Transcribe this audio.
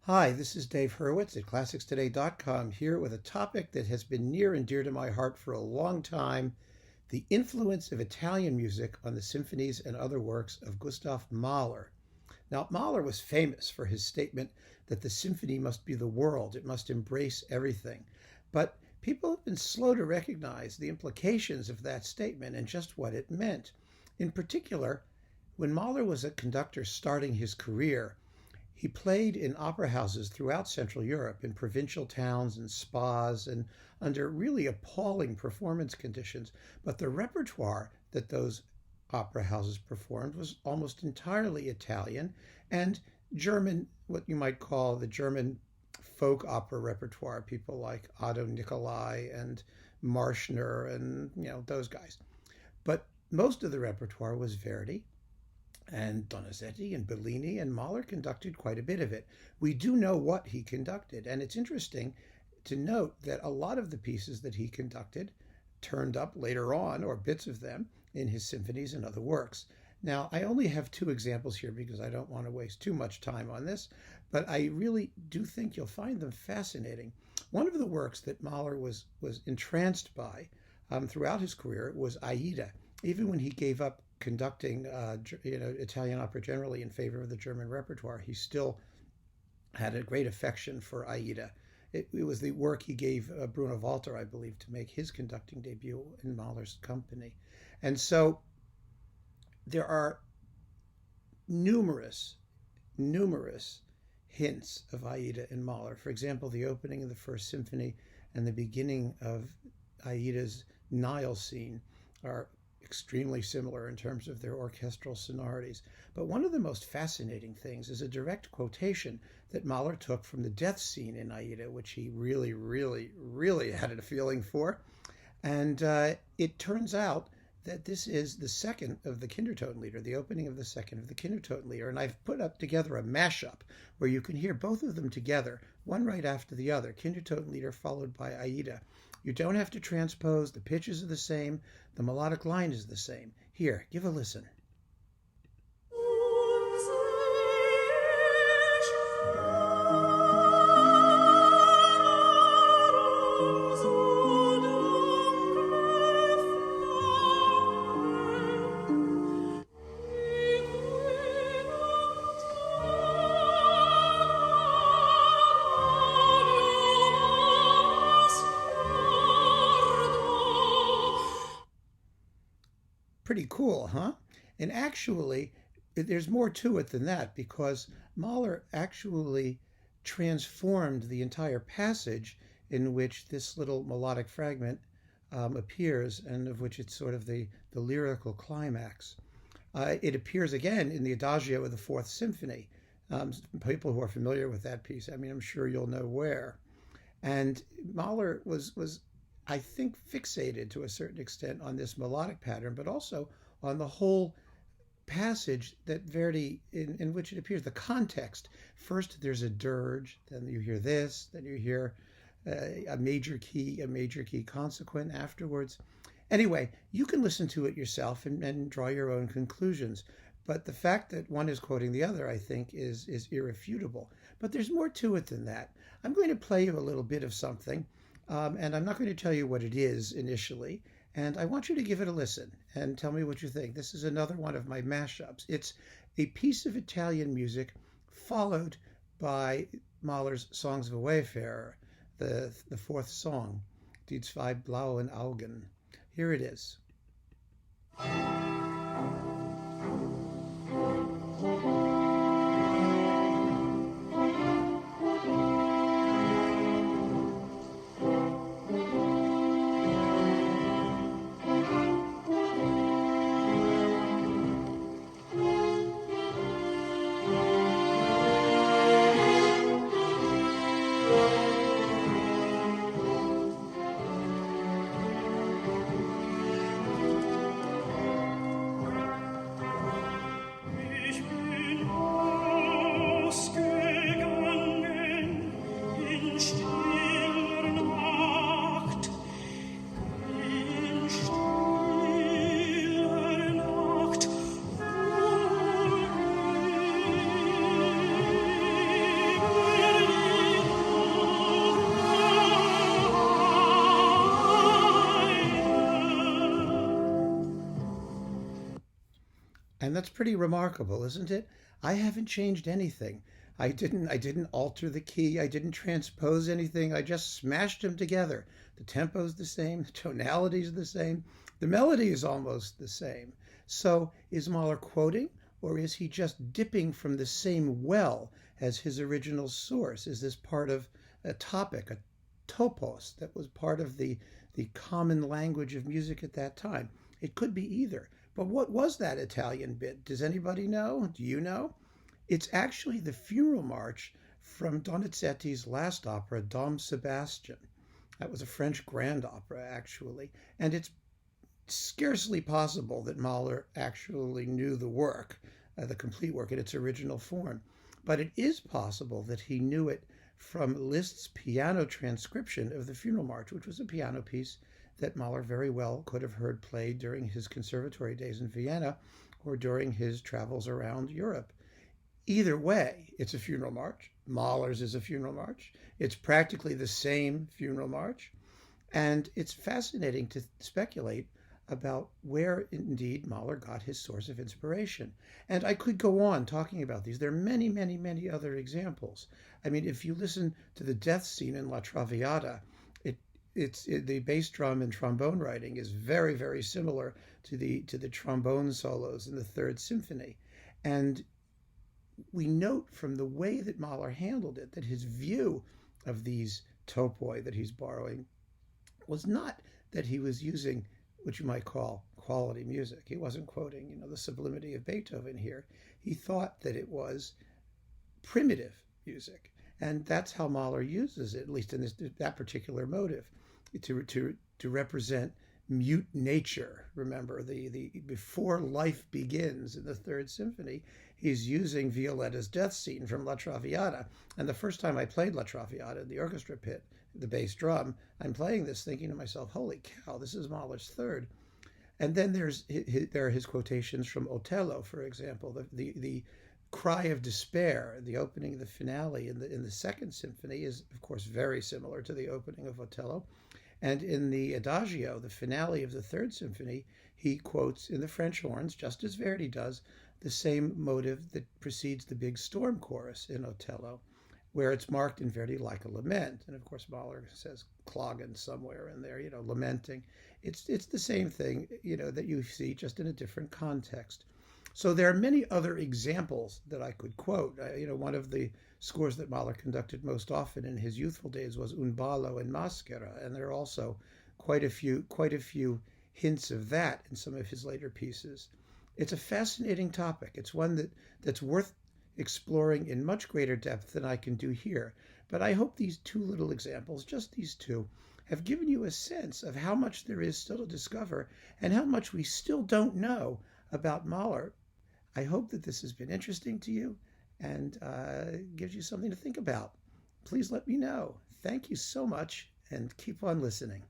Hi, this is Dave Hurwitz at ClassicsToday.com here with a topic that has been near and dear to my heart for a long time, the influence of Italian music on the symphonies and other works of Gustav Mahler. Now, Mahler was famous for his statement that the symphony must be the world, it must embrace everything. But people have been slow to recognize the implications of that statement and just what it meant. In particular, when Mahler was a conductor starting his career, he played in opera houses throughout Central Europe, in provincial towns and spas, and under really appalling performance conditions. But the repertoire that those opera houses performed was almost entirely Italian and German, what you might call the German folk opera repertoire, people like Otto Nicolai and Marschner and those guys. But most of the repertoire was Verdi and Donizetti and Bellini, and Mahler conducted quite a bit of it. We do know what he conducted, and it's interesting to note that a lot of the pieces that he conducted turned up later on, or bits of them, in his symphonies and other works. Now, I only have two examples here because I don't want to waste too much time on this, but I really do think you'll find them fascinating. One of the works that Mahler was entranced by throughout his career was Aida. Even when he gave up conducting Italian opera generally in favor of the German repertoire, he still had a great affection for Aida. It was the work he gave Bruno Walter, I believe, to make his conducting debut in Mahler's company. And so there are numerous hints of Aida in Mahler. For example, the opening of the First Symphony and the beginning of Aida's Nile scene are extremely similar in terms of their orchestral sonorities. But one of the most fascinating things is a direct quotation that Mahler took from the death scene in Aida, which he really had a feeling for. And it turns out that this is the second of the Kindertotenlieder, the opening of the second of the Kindertotenlieder. And I've put up together a mashup where you can hear both of them together, one right after the other, Kindertotenlieder followed by Aida. You don't have to transpose, the pitches are the same, the melodic line is the same. Here, give a listen. Pretty cool, huh? And actually, there's more to it than that because Mahler actually transformed the entire passage in which this little melodic fragment appears and of which it's sort of the lyrical climax. It appears again in the Adagio of the Fourth Symphony. People who are familiar with that piece, I mean, I'm sure you'll know where. And Mahler was I think, fixated to a certain extent on this melodic pattern, but also on the whole passage that Verdi, in which it appears, the context. First, there's a dirge, then you hear this, then you hear a major key consequent afterwards. Anyway, you can listen to it yourself and draw your own conclusions. But the fact that one is quoting the other, I think, is irrefutable. But there's more to it than that. I'm going to play you a little bit of something. And I'm not going to tell you what it is initially, and I want you to give it a listen and tell me what you think. This is another one of my mashups. It's a piece of Italian music followed by Mahler's Songs of a Wayfarer, the fourth song, Die zwei blauen Augen. Here it is. And that's pretty remarkable, isn't it? I haven't changed anything. I didn't alter the key. I didn't transpose anything. I just smashed them together. The tempo's the same, the tonality's the same, the melody is almost the same. So is Mahler quoting, or is he just dipping from the same well as his original source? Is this part of a topic, a topos that was part of the common language of music at that time? It could be either. But what was that Italian bit? Does anybody know? Do you know? It's actually the funeral march from Donizetti's last opera, Dom Sebastian. That was a French grand opera, actually. And it's scarcely possible that Mahler actually knew the work, the complete work in its original form. But it is possible that he knew it from Liszt's piano transcription of the funeral march, which was a piano piece that Mahler very well could have heard played during his conservatory days in Vienna or during his travels around Europe. Either way, it's a funeral march. Mahler's is a funeral march. It's practically the same funeral march. And it's fascinating to speculate about where indeed Mahler got his source of inspiration. And I could go on talking about these. There are many, many, many other examples. I mean, if you listen to the death scene in La Traviata, the bass drum and trombone writing is very, very similar to the trombone solos in the Third Symphony. And we note from the way that Mahler handled it that his view of these topoi that he's borrowing was not that he was using what you might call quality music. He wasn't quoting, the sublimity of Beethoven here. He thought that it was primitive music, and that's how Mahler uses it, at least in that particular motive, to represent mute nature. Remember, the before life begins in the Third Symphony, he's using Violetta's death scene from La Traviata. And the first time I played La Traviata in the orchestra pit, the bass drum, I'm playing this thinking to myself, holy cow, this is Mahler's third. And then there are his quotations from Otello, for example, the cry of despair, the opening of the finale in the Second Symphony is, of course, very similar to the opening of Otello. And in the Adagio, the finale of the Third Symphony, he quotes in the French horns, just as Verdi does, the same motive that precedes the big storm chorus in Otello, where it's marked in Verdi like a lament. And of course, Mahler says klagen somewhere in there, lamenting. It's the same thing, that you see just in a different context. So there are many other examples that I could quote. One of the scores that Mahler conducted most often in his youthful days was Umbalo and Moscara, and there are also quite a few hints of that in some of his later pieces. It's a fascinating topic. It's one that's worth exploring in much greater depth than I can do here. But I hope these two little examples, just these two, have given you a sense of how much there is still to discover and how much we still don't know about Mahler. I hope that this has been interesting to you and gives you something to think about. Please let me know. Thank you so much, and keep on listening.